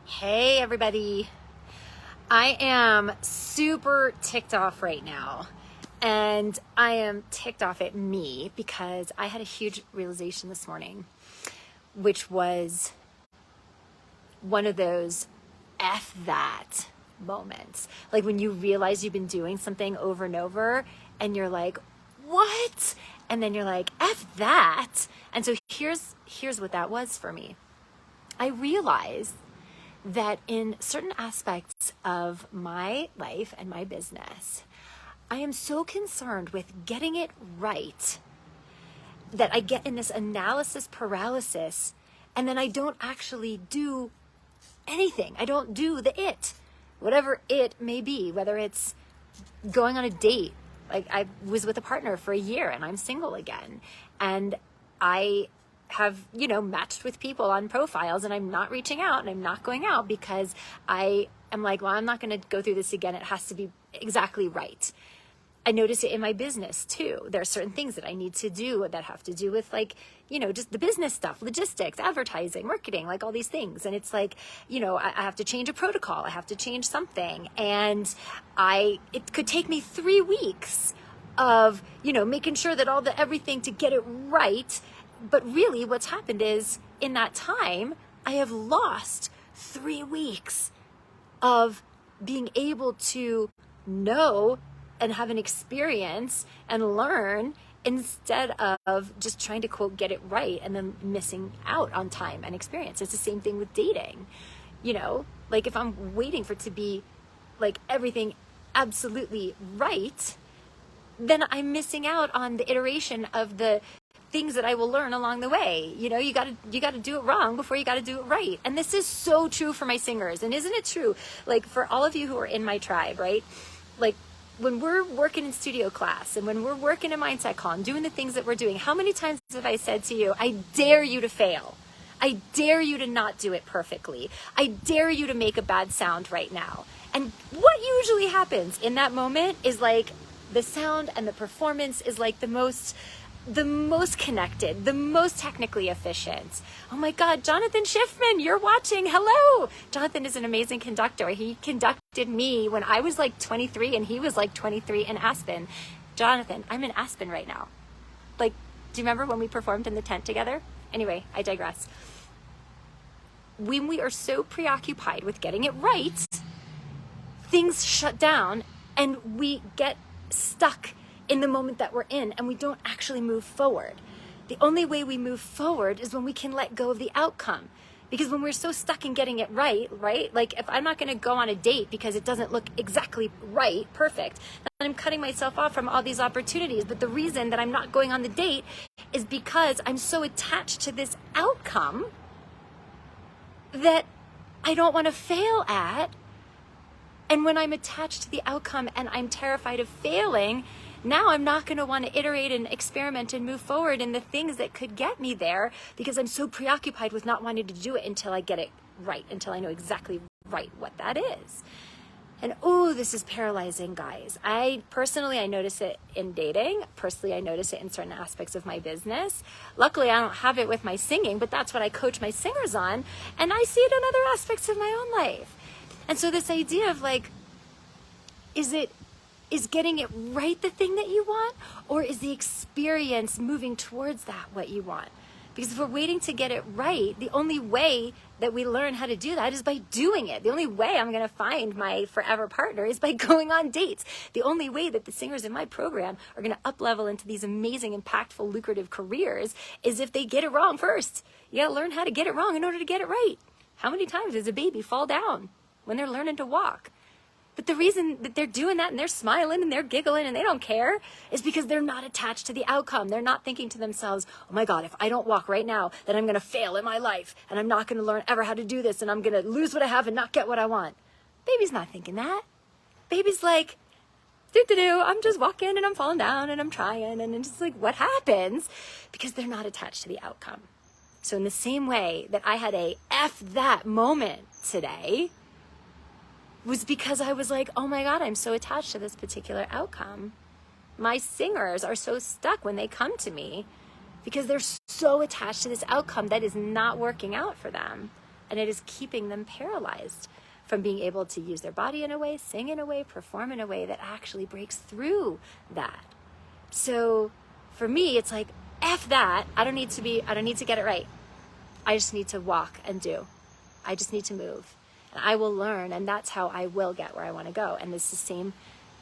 Hey everybody. I am super ticked off right now. And I am ticked off at me because I had a huge realization this morning, which was one of those F that moments. Like when you realize you've been doing something over and over and you're like, what? And then you're like, F that. And so here's what that was for me. I realized that in certain aspects of my life and my business, I am so concerned with getting it right that I get in this analysis paralysis, and then I don't actually do anything. I don't do the it, whatever it may be, whether it's going on a date. Like I was with a partner for a year and I'm single again. And I have, matched with people on profiles and I'm not reaching out and I'm not going out because I am like, well, I'm not going to go through this again. It has to be exactly right. I notice it in my business too. There are certain things that I need to do that have to do with just the business stuff, logistics, advertising, marketing, like all these things. And it's like, I have to change a protocol. I have to change something. And it could take me 3 weeks of, making sure that everything to get it right. But really what's happened is in that time, I have lost 3 weeks of being able to know and have an experience and learn instead of just trying to quote get it right and then missing out on time and experience. It's the same thing with dating. Like if I'm waiting for it to be like everything absolutely right, then I'm missing out on the iteration of the things that I will learn along the way. You gotta do it wrong before you gotta do it right. And this is so true for my singers. And isn't it true? Like for all of you who are in my tribe, right? Like when we're working in studio class and when we're working in mindset call and doing the things that we're doing, how many times have I said to you, I dare you to fail. I dare you to not do it perfectly. I dare you to make a bad sound right now. And what usually happens in that moment is like the sound and the performance is like the most connected, the most technically efficient. Oh my God, Jonathan Schiffman, you're watching. Hello. Jonathan is an amazing conductor. He conducted me when I was like 23 and he was like 23 in Aspen. Jonathan, I'm in Aspen right now. Like, do you remember when we performed in the tent together? Anyway, I digress. When we are so preoccupied with getting it right, things shut down and we get stuck in the moment that we're in and we don't actually move forward. The only way we move forward is when we can let go of the outcome. Because when we're so stuck in getting it right? Like if I'm not going to go on a date because it doesn't look exactly right, perfect, then I'm cutting myself off from all these opportunities. But the reason that I'm not going on the date is because I'm so attached to this outcome that I don't want to fail at. And when I'm attached to the outcome and I'm terrified of failing, now I'm not going to want to iterate and experiment and move forward in the things that could get me there because I'm so preoccupied with not wanting to do it until I get it right, until I know exactly right what that is. And this is paralyzing, guys. I notice it in dating. Personally, I notice it in certain aspects of my business. Luckily, I don't have it with my singing, but that's what I coach my singers on. And I see it in other aspects of my own life. And so this idea of like, is getting it right the thing that you want? Or is the experience moving towards that what you want? Because if we're waiting to get it right, the only way that we learn how to do that is by doing it. The only way I'm going to find my forever partner is by going on dates. The only way that the singers in my program are going to up level into these amazing, impactful, lucrative careers is if they get it wrong first. You got to learn how to get it wrong in order to get it right. How many times does a baby fall down when they're learning to walk? But the reason that they're doing that and they're smiling and they're giggling and they don't care is because they're not attached to the outcome. They're not thinking to themselves, oh my God, if I don't walk right now, then I'm going to fail in my life and I'm not going to learn ever how to do this and I'm going to lose what I have and not get what I want. Baby's not thinking that. Baby's like, I'm just walking and I'm falling down and I'm trying. And it's just like, what happens? Because they're not attached to the outcome. So in the same way that I had a F that moment today, was because I was like, oh my God, I'm so attached to this particular outcome. My singers are so stuck when they come to me because they're so attached to this outcome that is not working out for them. and it is keeping them paralyzed from being able to use their body in a way, sing in a way, perform in a way that actually breaks through that. So for me, it's like, F that. I don't need to get it right. I just need to walk and do. I just need to move. And I will learn, and that's how I will get where I want to go. And it's the same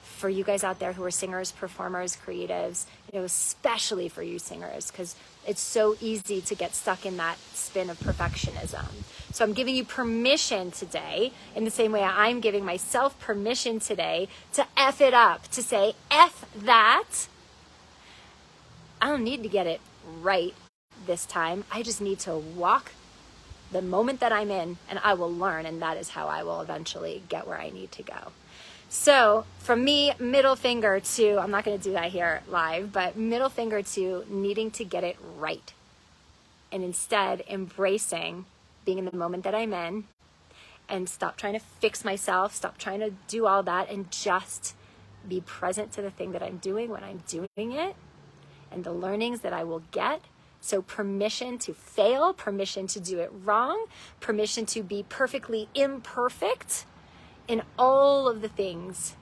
for you guys out there who are singers, performers, creatives, especially for you singers, because it's so easy to get stuck in that spin of perfectionism. So I'm giving you permission today, in the same way I'm giving myself permission today to F it up, to say, F that. I don't need to get it right this time. I just need to walk the moment that I'm in, and I will learn, and that is how I will eventually get where I need to go. So from me, middle finger to, I'm not going to do that here live, but middle finger to needing to get it right. And instead embracing being in the moment that I'm in, and stop trying to fix myself, stop trying to do all that, and just be present to the thing that I'm doing when I'm doing it, and the learnings that I will get. So permission to fail, permission to do it wrong, permission to be perfectly imperfect in all of the things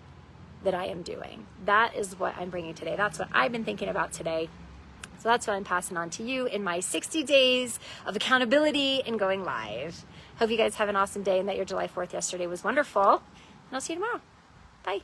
that I am doing. That is what I'm bringing today. That's what I've been thinking about today. So that's what I'm passing on to you in my 60 days of accountability and going live. Hope you guys have an awesome day and that your July 4th yesterday was wonderful. And I'll see you tomorrow. Bye.